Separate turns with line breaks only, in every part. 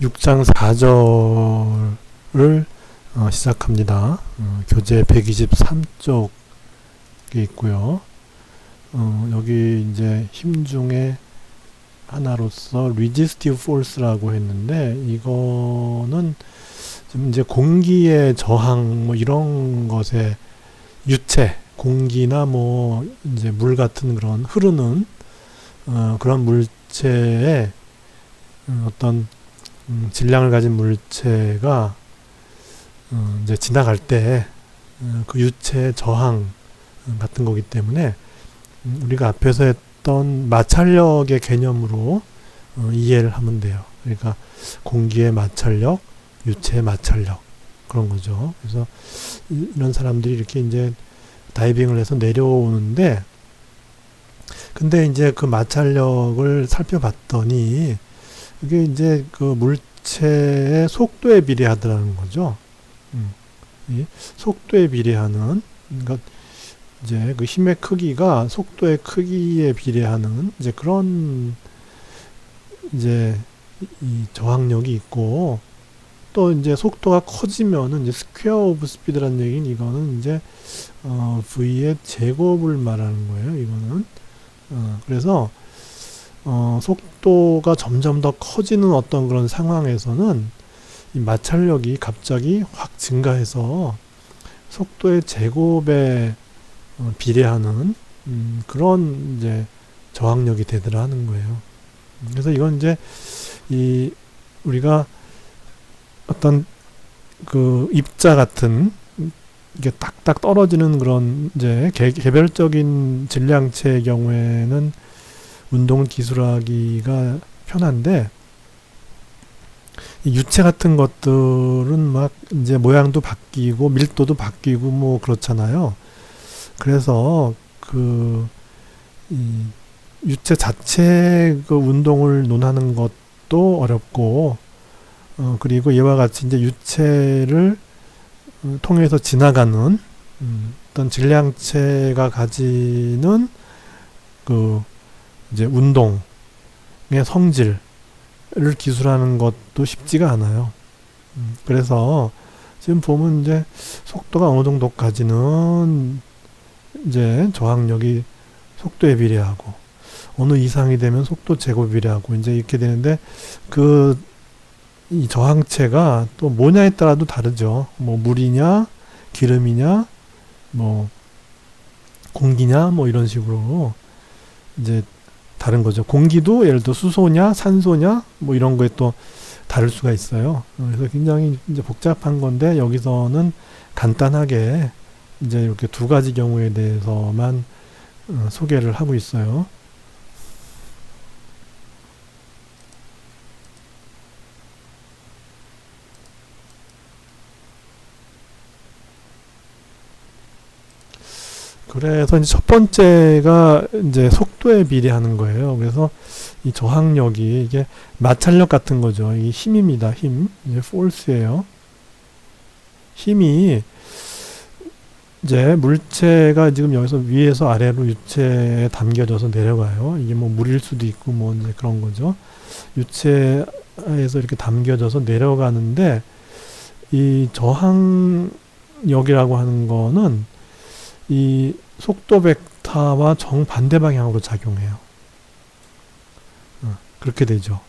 6장 4절을 시작합니다. 교재 123쪽에 있고요. 여기 이제 힘 중에 하나로서 resistive force라고 했는데, 이거는 지금 이제 공기의 저항 뭐 이런 것에 유체, 공기나 뭐 이제 물 같은 그런 흐르는 그런 물체의 어떤 질량을 가진 물체가 이제 지나갈 때 그 유체의 저항 같은 거기 때문에 우리가 앞에서 했던 마찰력의 개념으로 이해를 하면 돼요. 그러니까 공기의 마찰력, 유체의 마찰력, 그런 거죠. 그래서 이런 사람들이 이렇게 이제 다이빙을 해서 내려오는데, 근데 이제 그 마찰력을 살펴봤더니 이게 이제 그 물체의 속도에 비례하더라는 거죠. 이 속도에 비례하는, 그러니까 이제 그 힘의 크기가 속도의 크기에 비례하는 이제 그런 이제 이 저항력이 있고, 또 이제 속도가 커지면은 이제 스퀘어 오브 스피드라는 얘기는, 이거는 이제 v의 제곱을 말하는 거예요. 이거는 그래서 속도가 점점 더 커지는 어떤 그런 상황에서는 이 마찰력이 갑자기 확 증가해서 속도의 제곱에 비례하는 그런 이제 저항력이 되더라 하는 거예요. 그래서 이건 이제 이 우리가 어떤 그 입자 같은 이게 딱딱 떨어지는 그런 이제 개별적인 질량체의 경우에는 운동을 기술하기가 편한데, 이 유체 같은 것들은 막 이제 모양도 바뀌고 밀도도 바뀌고 뭐 그렇잖아요. 그래서 그 이 유체 자체 그 운동을 논하는 것도 어렵고, 그리고 이와 같이 이제 유체를 통해서 지나가는 어떤 질량체가 가지는 그 이제 운동의 성질을 기술하는 것도 쉽지가 않아요. 그래서 지금 보면 이제 속도가 어느 정도까지는 이제 저항력이 속도에 비례하고, 어느 이상이 되면 속도 제곱에 비례하고 이제 이렇게 되는데, 이 저항체가 또 뭐냐에 따라도 다르죠. 뭐 물이냐, 기름이냐, 뭐 공기냐, 뭐 이런 식으로 이제 다른 거죠. 공기도 예를 들어 수소냐, 산소냐, 뭐 이런 거에 또 다를 수가 있어요. 그래서 굉장히 이제 복잡한 건데, 여기서는 간단하게 이제 이렇게 두 가지 경우에 대해서만 소개를 하고 있어요. 그래서 이제 첫 번째가 이제 속도에 비례하는 거예요. 그래서 이 저항력이 이게 마찰력 같은 거죠. 이 힘입니다. 힘. 이제 force예요. 힘이 이제 물체가 지금 여기서 위에서 아래로 유체에 담겨져서 내려가요. 이게 뭐 물일 수도 있고 뭐 이제 그런 거죠. 유체에서 이렇게 담겨져서 내려가는데, 이 저항력이라고 하는 거는 이 속도 벡터와 정반대 방향으로 작용해요. 그렇게 되죠.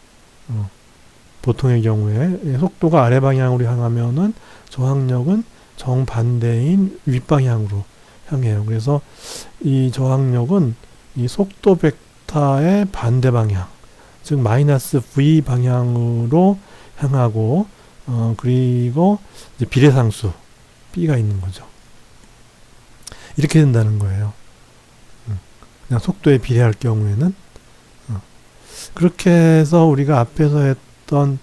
보통의 경우에 속도가 아래 방향으로 향하면은 저항력은 정반대인 윗방향으로 향해요. 그래서 이 저항력은 이 속도 벡터의 반대 방향, 즉 마이너스 v 방향으로 향하고, 그리고 이제 비례상수 b가 있는 거죠. 이렇게 된다는 거예요. 그냥 속도에 비례할 경우에는. 그렇게 해서 우리가 앞에서 했던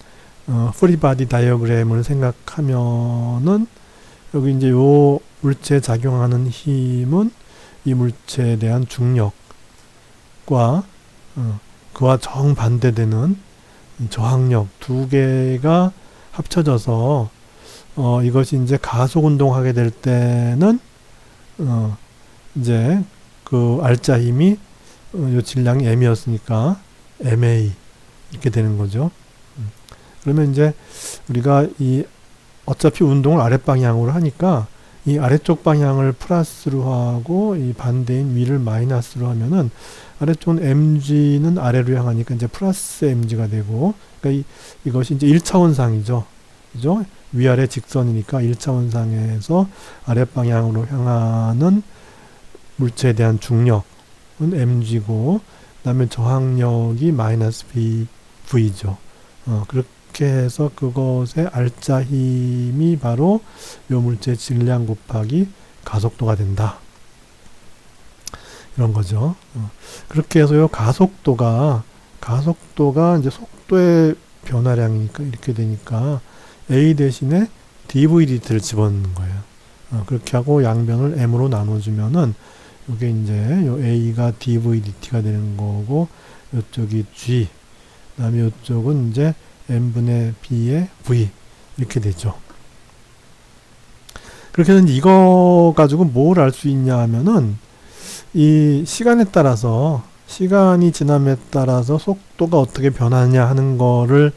프리바디 다이어그램을 생각하면은, 여기 이제 요 물체에 작용하는 힘은 이 물체에 대한 중력과 그와 정반대되는 저항력 두 개가 합쳐져서 이것이 이제 가속 운동하게 될 때는 이제 그 알짜 힘이 요 질량이 m이었으니까 ma 이렇게 되는 거죠. 그러면 이제 우리가 이 어차피 운동을 아랫방향으로 하니까 이 아래쪽 방향을 플러스로 하고 이 반대인 위를 마이너스로 하면은 아래쪽은 mg는 아래로 향하니까 이제 플러스 mg가 되고, 그러니까 이것이 이제 1차원상이죠. 그죠? 위아래 직선이니까 1차원상에서 아랫방향으로 향하는 물체에 대한 중력은 mg고, 그 다음에 저항력이 마이너스 v죠. 그렇게 해서 그것의 알짜 힘이 바로 요 물체의 질량 곱하기 가속도가 된다. 이런 거죠. 그렇게 해서 요 가속도가 이제 속도의 변화량이니까 이렇게 되니까 a 대신에 dvdt를 집어넣는 거예요. 그렇게 하고 양변을 m으로 나눠주면은 요게 이제 요 a가 dvdt가 되는 거고, 요쪽이 g, 그 다음에 요쪽은 이제 n분의 b의 v 이렇게 되죠. 그렇게 해서 이거 가지고 뭘 알 수 있냐 하면은 이 시간에 따라서, 시간이 지남에 따라서 속도가 어떻게 변하냐 하는 거를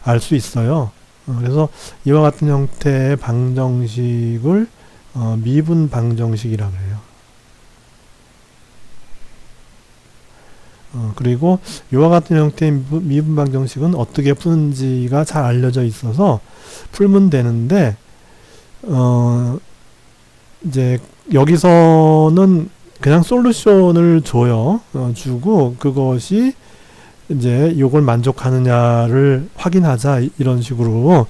알 수 있어요. 그래서 이와 같은 형태의 방정식을 미분 방정식이라고 해요. 그리고 이와 같은 형태의 미분 방정식은 어떻게 푸는지가 잘 알려져 있어서 풀면 되는데, 이제 여기서는 그냥 솔루션을 줘요. 주고 그것이 이제 요걸 만족하느냐를 확인하자, 이런 식으로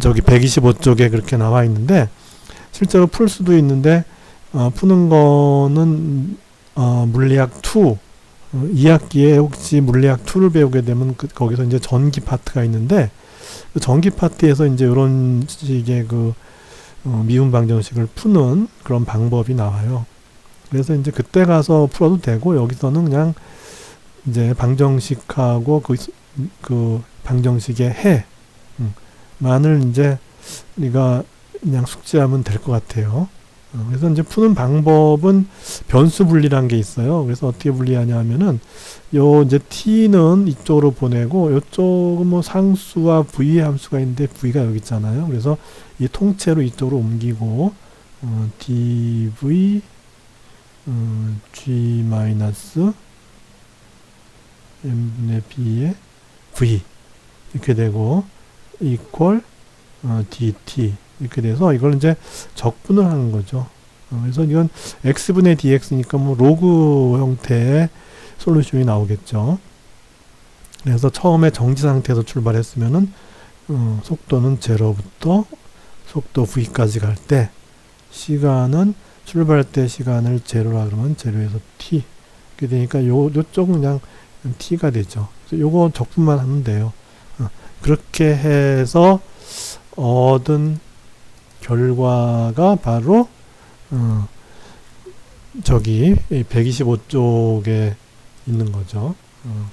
저기 125쪽에 그렇게 나와 있는데, 실제로 풀 수도 있는데 푸는 거는 물리학 2, 2학기에 혹시 물리학 2를 배우게 되면 거기서 이제 전기 파트가 있는데, 그 전기 파트에서 이제 이런 식의 미분 방정식을 푸는 그런 방법이 나와요. 그래서 이제 그때 가서 풀어도 되고, 여기서는 그냥 이제 방정식하고 그 방정식의 해만을 이제 우리가 그냥 숙지하면 될 것 같아요. 그래서 이제 푸는 방법은 변수 분리란 게 있어요. 그래서 어떻게 분리하냐 하면은 요 이제 t는 이쪽으로 보내고, 요쪽은 뭐 상수와 v 함수가 있는데 v가 여기 있잖아요. 그래서 이 통째로 이쪽으로 옮기고 dv g 마이너스 m분의 b의 v 이렇게 되고 equal dt 이렇게 돼서 이걸 이제 적분을 하는 거죠. 그래서 이건 x분의 dx니까 뭐 로그 형태의 솔루션이 나오겠죠. 그래서 처음에 정지 상태에서 출발했으면은 속도는 0부터 속도 v까지 갈 때 시간은 출발 때 시간을 0라 그러면 0에서 t 이렇게 되니까 요쪽은 그냥 t가 되죠. 그래서 요거 적분만 하면 돼요. 그렇게 해서 얻은 결과가 바로 저기 125쪽에 있는 거죠.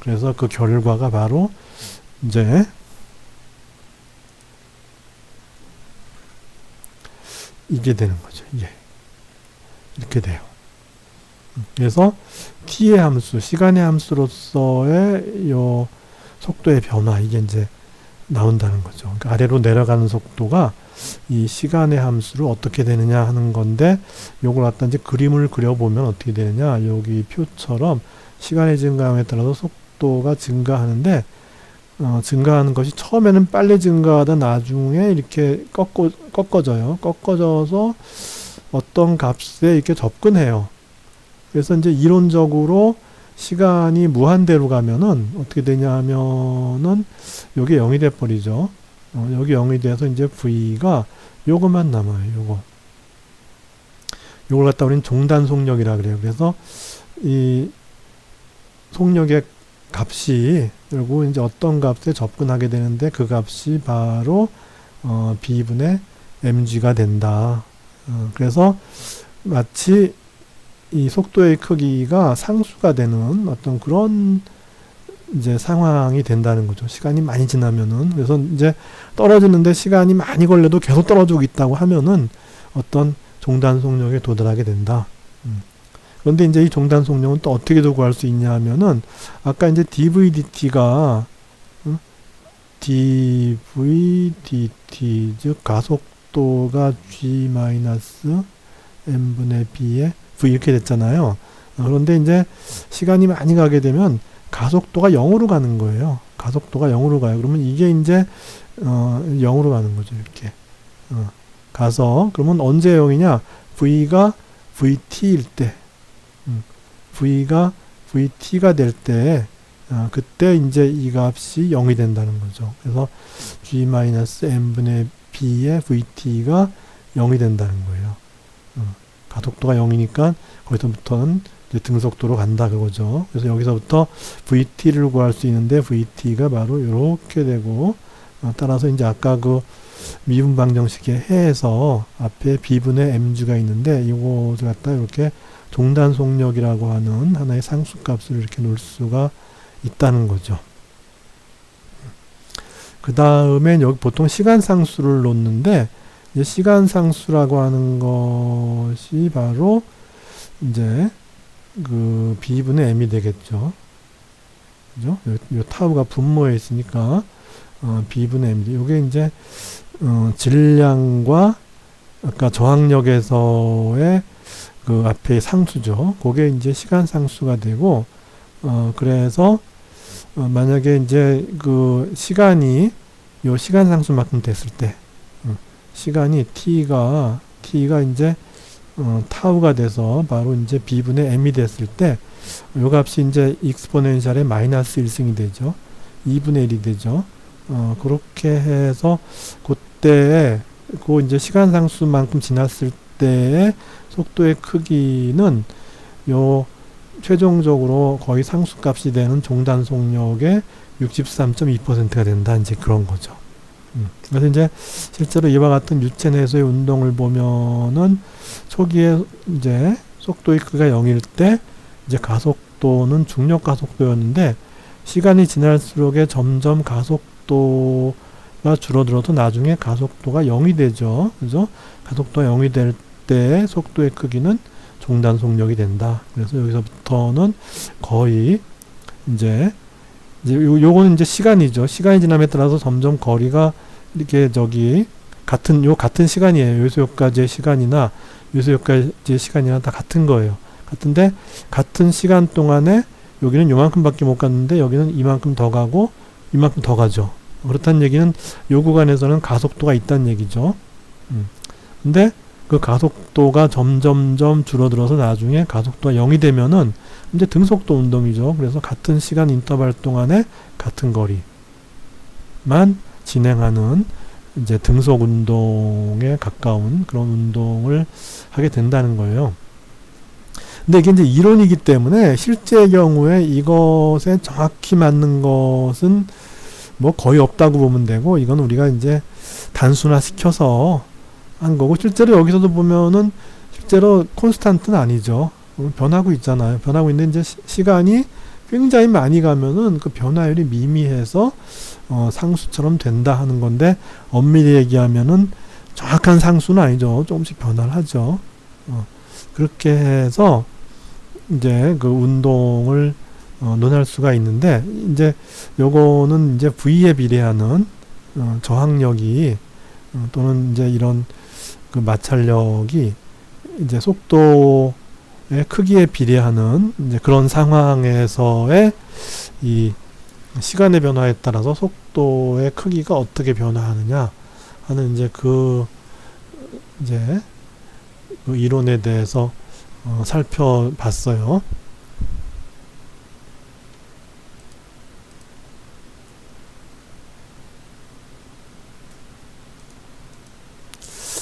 그래서 그 결과가 바로 이제 이게 되는 거죠. 이게 이렇게 돼요. 그래서 t의 함수, 시간의 함수로서의 요 속도의 변화, 이게 이제 나온다는 거죠. 그러니까 아래로 내려가는 속도가 이 시간의 함수로 어떻게 되느냐 하는 건데, 요걸 갖다 이제 그림을 그려보면 어떻게 되느냐, 여기 표처럼 시간의 증가함에 따라서 속도가 증가하는데, 증가하는 것이 처음에는 빨리 증가하다 나중에 이렇게 꺾어져요. 꺾어져서 어떤 값에 이렇게 접근해요. 그래서 이제 이론적으로 시간이 무한대로 가면은 어떻게 되냐 하면은 요게 0이 돼 버리죠. 여기 0이 돼서 이제 V가 요것만 남아요. 요걸 갖다 우리는 종단 속력이라 그래요. 그래서 이 속력의 값이 그리고 이제 어떤 값에 접근하게 되는데 그 값이 바로 B분의 mg가 된다. 그래서 마치 이 속도의 크기가 상수가 되는 어떤 그런 이제 상황이 된다는 거죠. 시간이 많이 지나면은. 그래서 이제 떨어지는데 시간이 많이 걸려도 계속 떨어지고 있다고 하면은 어떤 종단 속력에 도달하게 된다. 그런데 이제 이 종단 속력은 또 어떻게 구할 수 있냐 하면은 아까 이제 dvdt가 dv dt 즉 가속도가 g-m분의 b의 v 이렇게 됐잖아요. 그런데 이제 시간이 많이 가게 되면 가속도가 0으로 가는 거예요. 가속도가 0으로 가요. 그러면 이게 이제 0으로 가는 거죠. 이렇게 가서 그러면 언제 0이냐? v가 vt일 때 v가 vt가 될 때 그때 이제 이 값이 0이 된다는 거죠. 그래서 g-m분의 b의 vt가 0이 된다는 거예요. 가속도가 0이니까 거기서부터는 이제 등속도로 간다 그거죠. 그래서 여기서부터 vt를 구할 수 있는데 vt가 바로 이렇게 되고 따라서 이제 아까 그 미분 방정식에 해에서 앞에 b분의 mg가 있는데 이것을 갖다 이렇게 종단 속력이라고 하는 하나의 상수값을 이렇게 놓을 수가 있다는 거죠. 그 다음에 여기 보통 시간 상수를 놓는데 이제 시간 상수라고 하는 것이 바로 이제 그 b분의 m이 되겠죠. 그죠? 요 타우가 분모에 있으니까 b분의 m이 요게 이제 질량과 아까 저항력에서의 그 앞에 상수죠. 그게 이제 시간 상수가 되고 그래서 만약에 이제 그 시간이 요 시간 상수만큼 됐을 때 시간이 t가 이제 타우가 돼서 바로 이제 b분의 m이 됐을 때 요 값이 이제 익스포넨셜의 마이너스 1승이 되죠. 2분의 1이 되죠. 그렇게 해서 그때에 그 이제 시간 상수만큼 지났을 때의 속도의 크기는 요 최종적으로 거의 상수값이 되는 종단 속력의 63.2%가 된다. 이제 그런 거죠. 그래서 이제 실제로 이와 같은 유체 내에서의 운동을 보면은 초기에 이제 속도의 크기가 0일 때 이제 가속도는 중력 가속도였는데 시간이 지날수록에 점점 가속도가 줄어들어서 나중에 가속도가 0이 되죠. 그죠? 가속도가 0이 될 때 속도의 크기는 종단 속력이 된다. 그래서 여기서부터는 거의 이제 요거는 이제 시간이죠. 시간이 지남에 따라서 점점 거리가 이렇게 같은 시간이에요. 요소효과제 시간이나 요소효과제 시간이나 다 같은 거예요. 같은데 같은 시간 동안에 여기는 요만큼밖에 못 갔는데 여기는 이만큼 더 가고 이만큼 더 가죠. 그렇다는 얘기는 요 구간에서는 가속도가 있다는 얘기죠. 근데 그 가속도가 점점점 줄어들어서 나중에 가속도가 0이 되면은 이제 등속도 운동이죠. 그래서 같은 시간 인터벌 동안에 같은 거리만 진행하는 이제 등속 운동에 가까운 그런 운동을 하게 된다는 거예요. 근데 이게 이제 이론이기 때문에 실제 경우에 이것에 정확히 맞는 것은 뭐 거의 없다고 보면 되고, 이건 우리가 이제 단순화 시켜서 한 거고, 실제로 여기서도 보면은 실제로 콘스탄트는 아니죠. 변하고 있잖아요. 변하고 있는데 이제 시간이 굉장히 많이 가면은 그 변화율이 미미해서 상수처럼 된다 하는 건데, 엄밀히 얘기하면은 정확한 상수는 아니죠. 조금씩 변화를 하죠. 그렇게 해서 이제 그 운동을 논할 수가 있는데, 이제 요거는 이제 V에 비례하는 저항력이 또는 이제 이런 그 마찰력이 이제 속도의 크기에 비례하는 이제 그런 상황에서의 이 시간의 변화에 따라서 속도의 크기가 어떻게 변화하느냐 하는 이제 그 이론에 대해서 살펴봤어요.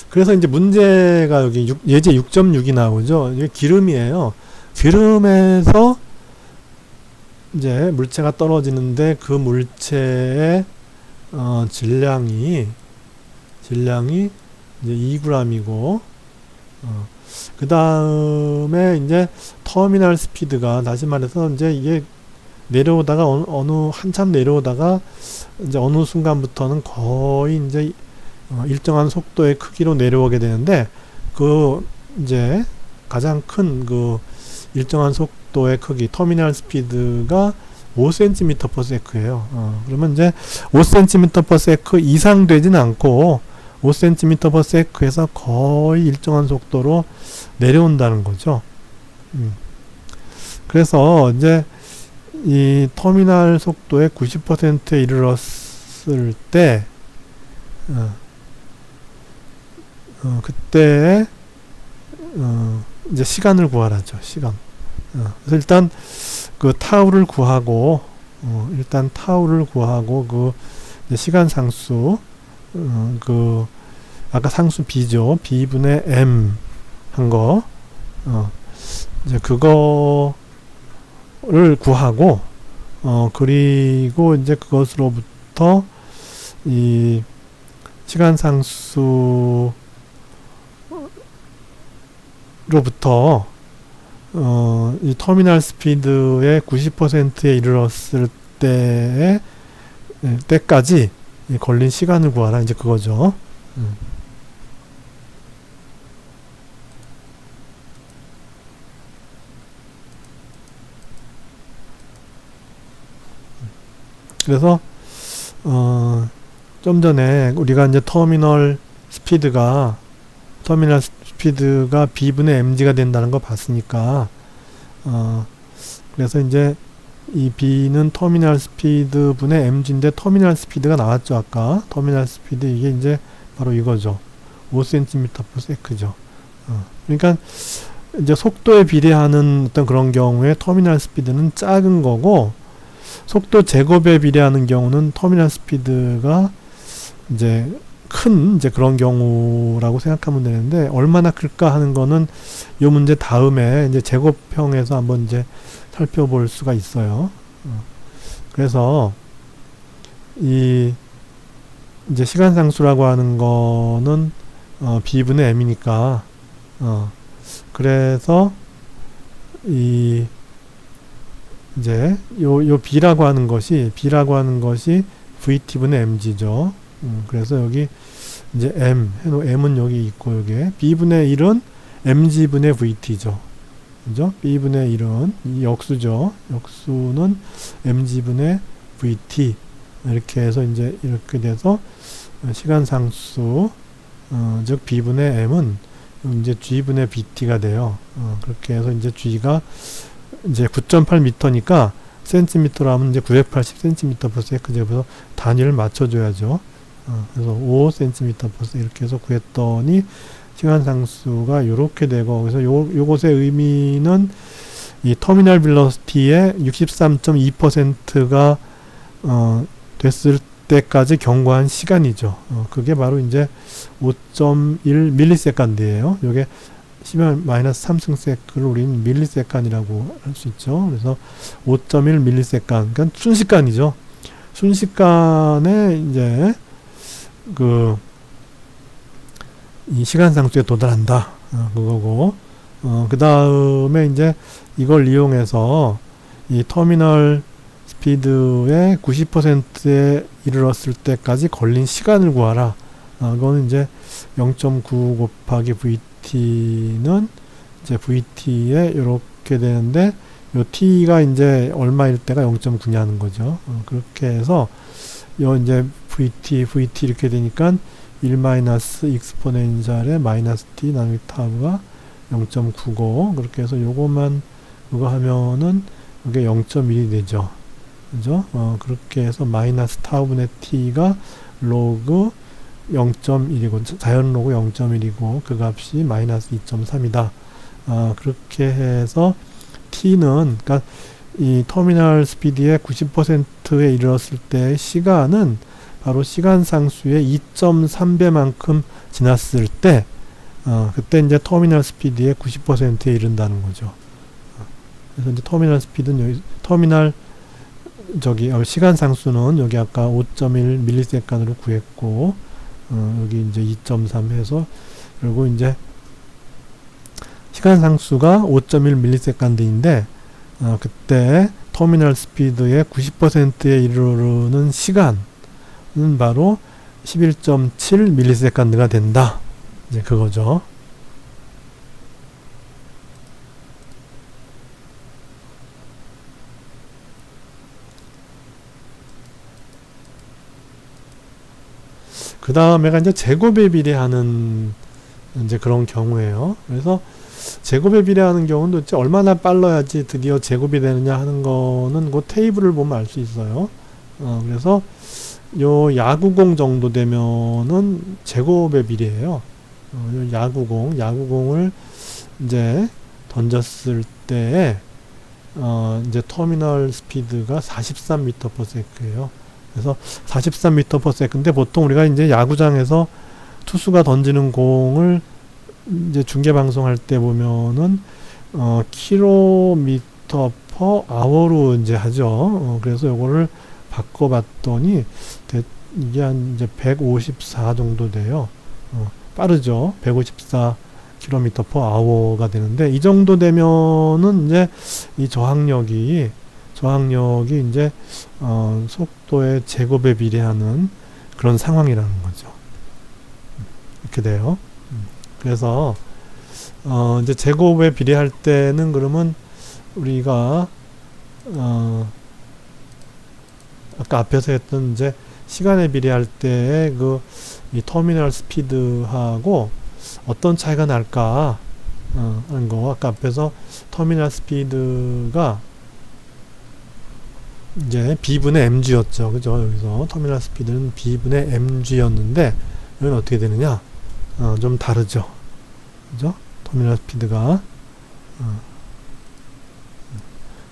그래서 이제 문제가 여기 예제 6.6이 나오죠. 이게 기름이에요. 기름에서 이제 물체가 떨어지는데 그 물체의 질량이 이제 2g이고, 그 다음에 이제 터미널 스피드가, 다시 말해서 이제 이게 내려오다가 한참 내려오다가 이제 어느 순간부터는 거의 이제 일정한 속도의 크기로 내려오게 되는데, 그 이제 가장 큰 그 일정한 속도의 크기 터미널 스피드가 5cm/s예요. 그러면 이제 5cm/s 이상 되진 않고 5cm/s에서 거의 일정한 속도로 내려온다는 거죠. 그래서 이제 이 터미널 속도의 90%에 이르렀을 때 그때 이제 시간을 구하라죠. 시간. 그래서 일단 그 타우를 구하고 그 시간 상수 그 아까 상수 b죠. b분의 m 한 거 이제 그거를 구하고 그리고 이제 그것으로부터 이 시간 상수로부터 이 터미널 스피드의 90%에 이르렀을 때까지 걸린 시간을 구하라. 이제 그거죠. 그래서 좀 전에 우리가 이제 터미널 스피드가 b분의 mg가 된다는 거 봤으니까 그래서 이제 이 b는 터미널 스피드 분의 mg인데 터미널 스피드가 나왔죠. 아까 터미널 스피드 이게 이제 바로 이거죠. 5cm/s죠. 그러니까 이제 속도에 비례하는 어떤 그런 경우에 터미널 스피드는 작은 거고, 속도 제곱에 비례하는 경우는 터미널 스피드가 이제 큰 이제 그런 경우라고 생각하면 되는데, 얼마나 클까 하는 거는 이 문제 다음에 이제 제곱형에서 한번 이제 살펴볼 수가 있어요. 그래서 이 이제 시간 상수라고 하는 거는 b분의 m이니까 그래서 이 이제 요 b라고 하는 것이 vt분의 mg죠. 그래서 여기 이제 m은 여기 있고, 여기에 b분의 1은 mg분의 vt죠. 그죠? b분의 1은 이 역수죠. 역수는 mg분의 vt. 이렇게 해서 이제 이렇게 돼서 시간 상수 즉 b분의 m은 이제 g분의 bt가 돼요. 그렇게 해서 이제 g가 이제 9.8m니까 cm로 하면 이제 980cm/s. 그래서 단위를 맞춰줘야죠. 그래서 5cm/s 이렇게 해서 구했더니 시간 상수가 이렇게 되고, 그래서 요것의 의미는 이 터미널 벨로시티의 63.2%가 됐을 때까지 경과한 시간이죠. 그게 바로 이제 5.1ms예요. 요게 10-3승세크를 우리는 밀리세컨이라고 할 수 있죠. 그래서 5.1msec, 그러니까 순식간이죠. 순식간에 이제 이 시간 상수에 도달한다. 그거고, 그 다음에 이제 이걸 이용해서 이 터미널 스피드의 90%에 이르렀을 때까지 걸린 시간을 구하라. 그거는 이제 0.9 곱하기 vt는 이제 vt에 이렇게 되는데, 요 t가 이제 얼마일 때가 0.9냐는 거죠. 그렇게 해서 요 이제 vt 이렇게 되니까 1 마이너스 익스포넨셜의 마이너스 t 나누기 타우가 0.9고, 그렇게 해서 요것만 그거 하면은 이게 0.1이 되죠. 그죠? 그렇게 해서 마이너스 타우분의 t가 로그 0.1이고 자연 로그 0.1이고 그 값이 마이너스 2.3이다. 그렇게 해서 t는, 그러니까 이 터미널 스피드의 90%에 이르렀을 때의 시간은 바로 시간 상수의 2.3배만큼 지났을 때, 그때 이제 터미널 스피드의 90%에 이른다는 거죠. 그래서 이제 터미널 스피드는 여기, 시간 상수는 여기 아까 5.1ms으로 구했고, 여기 이제 2.3 해서, 그리고 이제 시간 상수가 5.1ms인데, 그때 터미널 스피드의 90%에 이르는 시간은 바로 11.7ms가 된다. 이제 그거죠. 그 다음에가 이제 제곱에 비례하는 이제 그런 경우예요. 그래서 제곱에 비례하는 경우는 도대체 얼마나 빨라야지 드디어 제곱이 되느냐 하는 거는 그 테이블을 보면 알 수 있어요. 그래서 요 야구공 정도 되면은 제곱에 비례해요. 요 야구공을 이제 던졌을 때에 이제 터미널 스피드가 43m/s예요. 그래서 43m/s인데 보통 우리가 이제 야구장에서 투수가 던지는 공을 이제 중계 방송할 때 보면은 km/h로 이제 하죠. 그래서 요거를 바꿔봤더니 이게 한 이제 154 정도 돼요. 빠르죠. 154 km/h가 되는데 이 정도 되면은 이제 이 저항력이 이제 속도의 제곱에 비례하는 그런 상황이라는 거죠. 이렇게 돼요. 그래서 이제 제곱에 비례할 때는 그러면 우리가 아까 앞에서 했던 이제 시간에 비례할 때의 이 터미널 스피드하고 어떤 차이가 날까 하는 거. 아까 앞에서 터미널 스피드가 이제 B분의 mg였죠. 그죠? 여기서 터미널 스피드는 B분의 mg였는데 여기는 어떻게 되느냐? 좀 다르죠. 그죠? 터미널 스피드가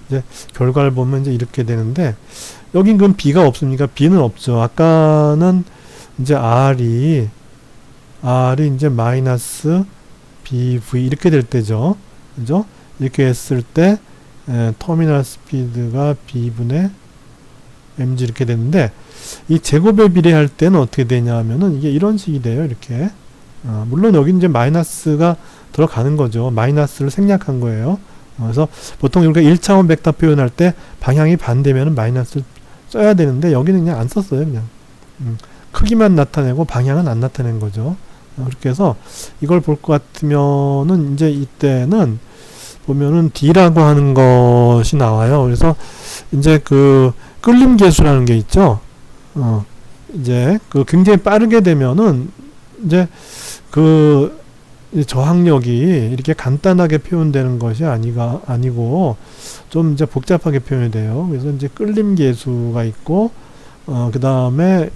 이제 결과를 보면 이제 이렇게 되는데 여긴 그럼 B가 없습니까? B는 없죠. 아까는 이제 R이 이제 마이너스 BV 이렇게 될 때죠. 그죠? 이렇게 했을 때 터미널 스피드가 B분의 mg 이렇게 되는데 이 제곱에 비례할 때는 어떻게 되냐 하면은 이게 이런 식이 돼요. 이렇게 물론 여기 이제 마이너스가 들어가는 거죠. 마이너스를 생략한 거예요. 그래서 보통 우리가 1차원 벡터 표현할 때 방향이 반대면은 마이너스를 써야 되는데 여기는 그냥 안 썼어요. 그냥 크기만 나타내고 방향은 안 나타낸 거죠. 그렇게 해서 이걸 볼 것 같으면은 이제 이때는 보면은 D라고 하는 것이 나와요. 그래서 이제 그 끌림 계수라는 게 있죠. 이제 그 굉장히 빠르게 되면은 이제 그 저항력이 이렇게 간단하게 표현되는 것이 아니고 좀 이제 복잡하게 표현이 돼요. 그래서 이제 끌림 계수가 있고 그 다음에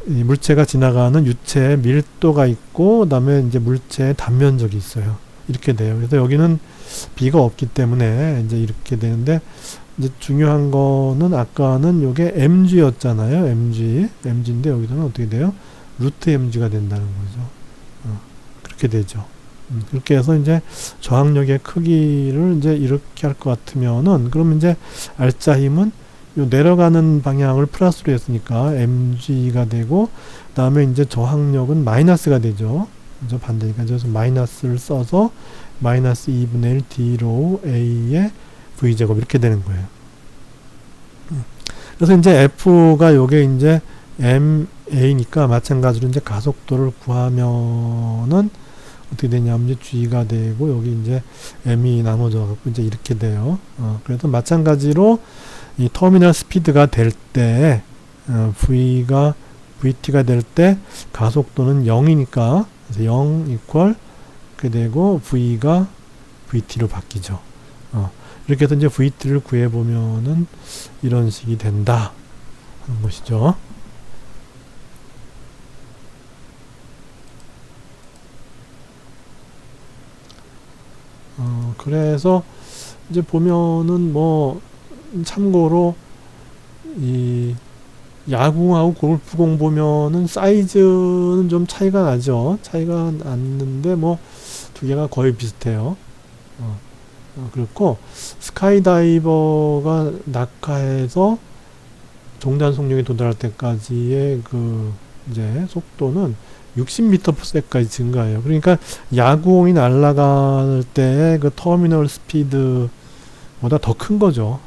이 물체가 지나가는 유체의 밀도가 있고 그다음에 이제 물체의 단면적이 있어요. 이렇게 돼요. 그래서 여기는 B가 없기 때문에 이제 이렇게 되는데 이제 중요한 거는 아까는 요게 mg였잖아요. mg인데 여기서는 어떻게 돼요? 루트 mg가 된다는 거죠. 그렇게 되죠. 그렇게 해서 이제 저항력의 크기를 이제 이렇게 할 것 같으면은 그러면 이제 알짜 힘은 요 내려가는 방향을 플러스로 했으니까 mg가 되고 그다음에 이제 저항력은 마이너스가 되죠. 그죠? 반대니까 그래서 마이너스를 써서 마이너스 2분의 1 d로 a의 v제곱 이렇게 되는 거예요. 그래서 이제 f가 요게 이제 ma니까 마찬가지로 이제 가속도를 구하면은 어떻게 되냐면 이제 g가 되고 여기 이제 m이 나눠져 갖고 이제 이렇게 돼요. 그래서 마찬가지로 이 터미널 스피드가 될 때 vt가 될 때 가속도는 0이니까 그래서 0 이퀄 이렇게 되고 v가 vt로 바뀌죠. 이렇게 해서 이제 vt를 구해 보면은 이런 식이 된다 하는 것이죠. 그래서 이제 보면은 뭐 참고로 이 야구하고 골프공 보면은 사이즈는 좀 차이가 나죠. 차이가 났는데 뭐 두 개가 거의 비슷해요. 그렇고 스카이다이버가 낙하해서 종단 속력에 도달할 때까지의 그 이제 속도는 60m/s까지 증가해요. 그러니까 야구공이 날아갈 때 그 터미널 스피드보다 더 큰 거죠.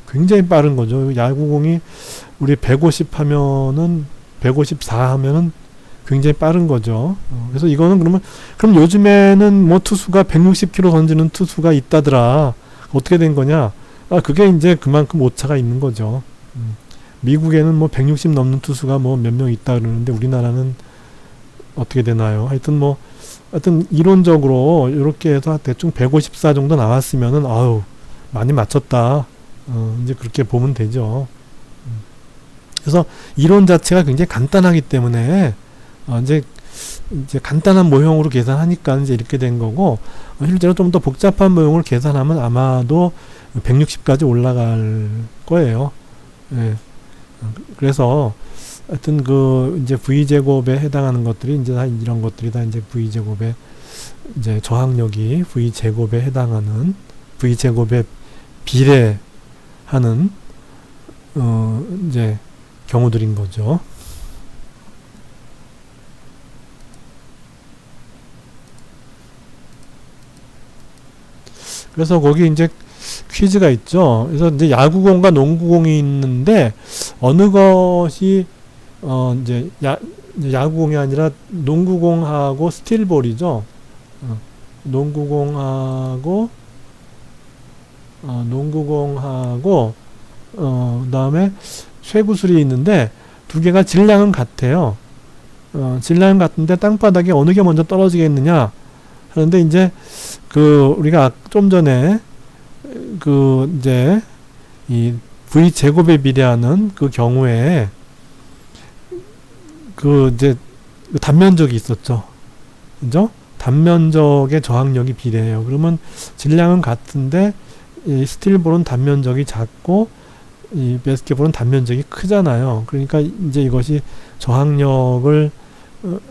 굉장히 빠른 거죠. 야구공이 우리 150 하면은 154 하면은 굉장히 빠른 거죠. 그래서 이거는 그럼 요즘에는 뭐 투수가 160km 던지는 투수가 있다더라. 어떻게 된 거냐? 그게 이제 그만큼 오차가 있는 거죠. 미국에는 뭐 160 넘는 투수가 뭐 몇 명 있다 그러는데 우리나라는 어떻게 되나요? 하여튼 이론적으로 이렇게 해서 대충 154 정도 나왔으면은 아우 많이 맞췄다. 이제 그렇게 보면 되죠. 그래서 이론 자체가 굉장히 간단하기 때문에 이제 간단한 모형으로 계산하니까 이제 이렇게 된 거고, 실제로 좀 더 복잡한 모형을 계산하면 아마도 160까지 올라갈 거예요. 예. 그래서 하여튼 이제 v제곱에 해당하는 것들이 이제 다 이런 것들이 다 이제 v제곱에 이제 저항력이 v제곱에 해당하는 v제곱에 비례하는 이제 경우들인 거죠. 그래서 거기 이제 퀴즈가 있죠. 그래서 이제 야구공과 농구공이 있는데 어느 것이 이제 야구공이 아니라 농구공하고 스틸볼이죠. 농구공하고 그다음에 쇠구슬이 있는데 두 개가 질량은 같아요. 질량은 같은데 땅바닥에 어느 게 먼저 떨어지겠느냐 하는데 이제 우리가 좀 전에 이제 이 v 제곱에 비례하는 그 경우에 이제 단면적이 있었죠. 그죠? 단면적의 저항력이 비례해요. 그러면 질량은 같은데 이 스틸볼은 단면적이 작고 이 바스켓볼은 단면적이 크잖아요. 그러니까 이제 이것이 저항력을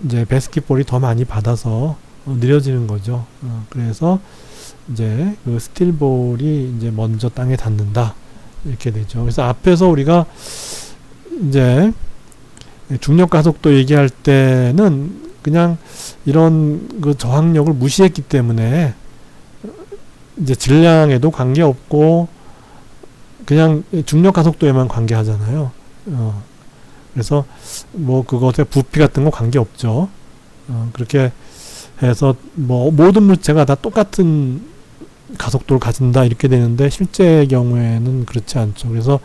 이제 바스켓볼이 더 많이 받아서 느려지는 거죠. 그래서 이제 스틸볼이 이제 먼저 땅에 닿는다 이렇게 되죠. 그래서 앞에서 우리가 이제 중력 가속도 얘기할 때는 그냥 이런 저항력을 무시했기 때문에 이제 질량에도 관계없고 그냥 중력 가속도에만 관계하잖아요. 그래서 뭐 그것에 부피 같은 거 관계없죠. 그렇게 해서 뭐 모든 물체가 다 똑같은 가속도를 가진다 이렇게 되는데 실제 경우에는 그렇지 않죠. 그래서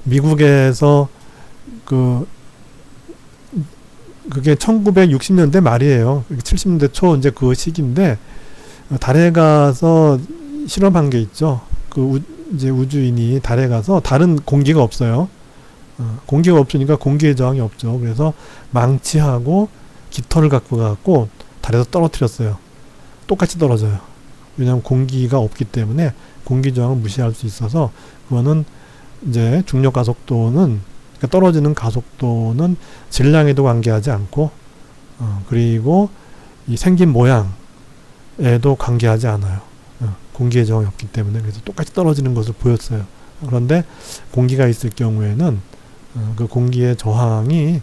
미국에서 그게 1960년대 말이에요. 70년대 초 이제 그 시기인데 달에 가서 실험한 게 있죠. 이제 우주인이 달에 가서 달은 공기가 없어요. 공기가 없으니까 공기의 저항이 없죠. 그래서 망치하고 깃털을 갖고 가고 달에서 떨어뜨렸어요. 똑같이 떨어져요. 왜냐하면 공기가 없기 때문에 공기 저항을 무시할 수 있어서 그거는 이제 중력 가속도는 그러니까 떨어지는 가속도는 질량에도 관계하지 않고 그리고 이 생긴 모양에도 관계하지 않아요. 공기의 저항이 없기 때문에 그래서 똑같이 떨어지는 것을 보였어요. 그런데 공기가 있을 경우에는 그 공기의 저항이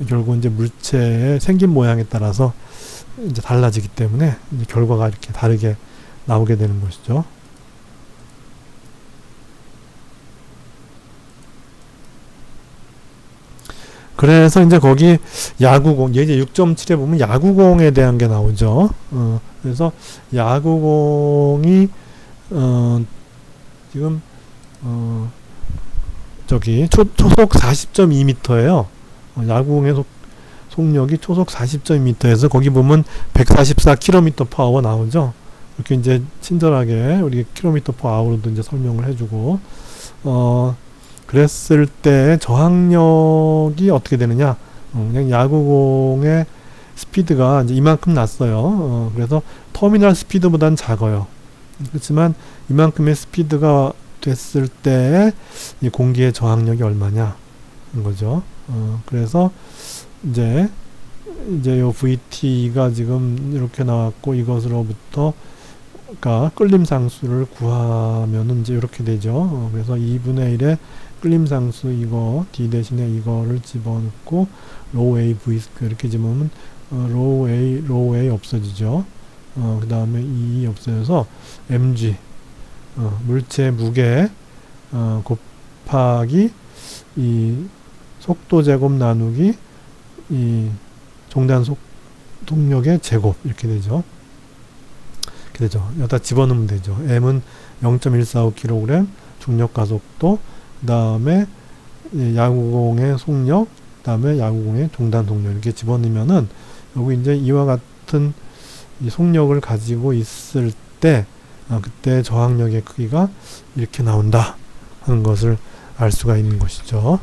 결국 이제 물체의 생긴 모양에 따라서 이제 달라지기 때문에 이제 결과가 이렇게 다르게 나오게 되는 것이죠. 그래서 이제 거기 야구공, 이제 6.7에 보면 야구공에 대한 게 나오죠. 그래서 야구공이 지금 저기 초속 40.2m예요. 야구공의 속력이 초속 40.2m에서 거기 보면 144km/h 나오죠. 이렇게 이제 친절하게 우리 km/h로도 이제 설명을 해주고 그랬을 때 저항력이 어떻게 되느냐? 그냥 야구공의 스피드가 이제 이만큼 났어요. 그래서 터미널 스피드보다는 작아요. 그렇지만 이만큼의 스피드가 됐을 때 이 공기의 저항력이 얼마냐? 는 거죠. 그래서 이제 요 VT가 지금 이렇게 나왔고 이것으로부터 그러니까 끌림 상수를 구하면은 이제 이렇게 되죠. 그래서 2분의 1의 끌림 상수 이거 D 대신에 이거를 집어넣고 로우 A V 스퀘어 이렇게 집어넣으면 로우 A 없어지죠. 그 다음에 E 없어져서 mg 물체 무게 곱하기 이 속도 제곱 나누기 이 종단 속동력의 제곱 이렇게 되죠. 이렇게 되죠. 여기다 집어넣으면 되죠. m은 0.145kg, 중력 가속도, 그 다음에 야구공의 속력, 그 다음에 야구공의 종단 속력 이렇게 집어넣으면은 여기 이제 이와 같은 이 속력을 가지고 있을 때 그때 저항력의 크기가 이렇게 나온다 하는 것을 알 수가 있는 것이죠.